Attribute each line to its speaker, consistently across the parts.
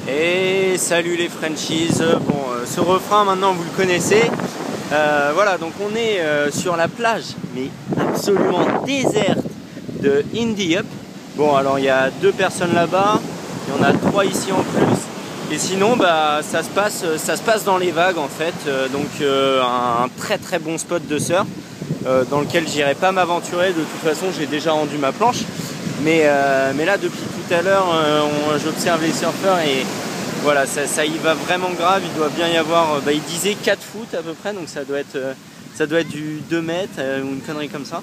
Speaker 1: Et salut les Frenchies. Bon, ce refrain maintenant vous le connaissez. Voilà, donc on est sur la plage, mais absolument déserte de Indy Up. Bon, alors il y a 2 personnes là-bas, il y en a 3 ici en plus. Et sinon, bah, ça se passe dans les vagues en fait. Donc un très très bon spot de surf dans lequel j'irai pas m'aventurer. De toute façon, j'ai déjà rendu ma planche. Mais là, depuis tout à l'heure, j'observe les surfeurs et voilà, ça y va vraiment grave. Il doit bien y avoir, il disait 4 foot à peu près, donc ça doit être du 2 mètres ou une connerie comme ça.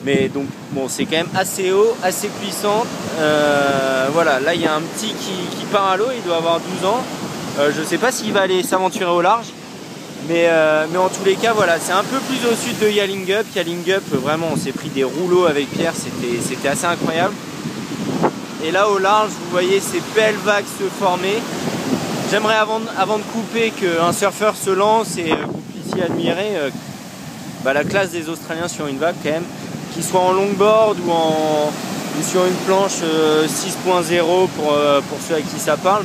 Speaker 1: Mais donc, bon, c'est quand même assez haut, assez puissant. Voilà, là, il y a un petit qui part à l'eau, il doit avoir 12 ans. Je sais pas s'il va aller s'aventurer au large. Mais en tous les cas, voilà, c'est un peu plus au sud de Yalingup. Yalingup, vraiment, on s'est pris des rouleaux avec Pierre, c'était assez incroyable. Et là, au large, vous voyez ces belles vagues se former. J'aimerais, avant de couper, qu'un surfeur se lance et que vous puissiez admirer la classe des Australiens sur une vague, quand même, qu'ils soient en longboard ou sur une planche 6.0 pour ceux à qui ça parle,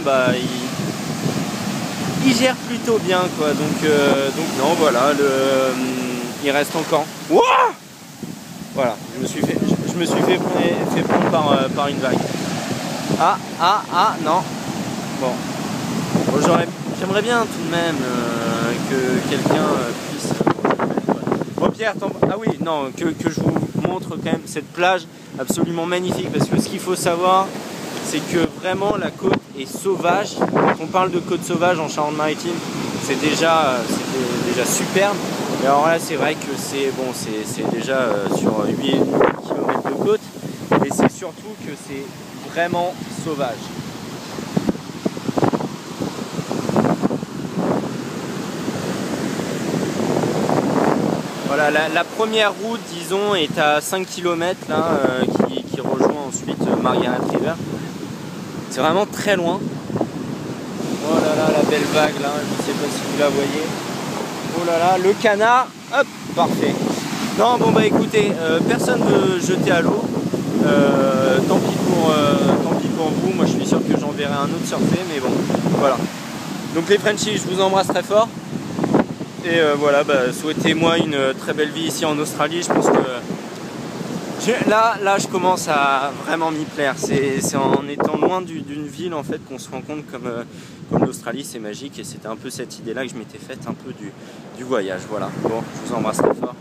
Speaker 1: il gère plutôt bien quoi, donc non, voilà, il reste encore. Wouah, voilà, je me suis fait prendre par une vague. Non, bon, j'aimerais bien tout de même que quelqu'un puisse. Bon, Pierre, ah oui, non, que je vous montre quand même cette plage absolument magnifique, parce que ce qu'il faut savoir, c'est que vraiment la côte est sauvage. Quand on parle de côte sauvage en Charente-Maritime, c'était déjà superbe. Et alors là, c'est vrai que c'est déjà sur 8 km de côte, et c'est surtout que c'est vraiment sauvage. Voilà, la première route, disons, est à 5 km là, qui rejoint ensuite Margaret River. C'est vraiment très loin. Oh là là, la belle vague là, je ne sais pas si vous la voyez. Oh là là, le canard, hop, parfait. Non, bon bah écoutez, personne ne veut jeter à l'eau. Tant pis pour vous, moi je suis sûr que j'enverrai un autre surfer, mais bon, voilà. Donc les Frenchies, je vous embrasse très fort. Et voilà, souhaitez-moi une très belle vie ici en Australie. Je pense que là, je commence à vraiment m'y plaire. C'est en étant loin d'une ville en fait qu'on se rend compte comme l'Australie c'est magique. Et c'était un peu cette idée-là que je m'étais faite un peu du voyage. Voilà. Bon, je vous embrasse très fort.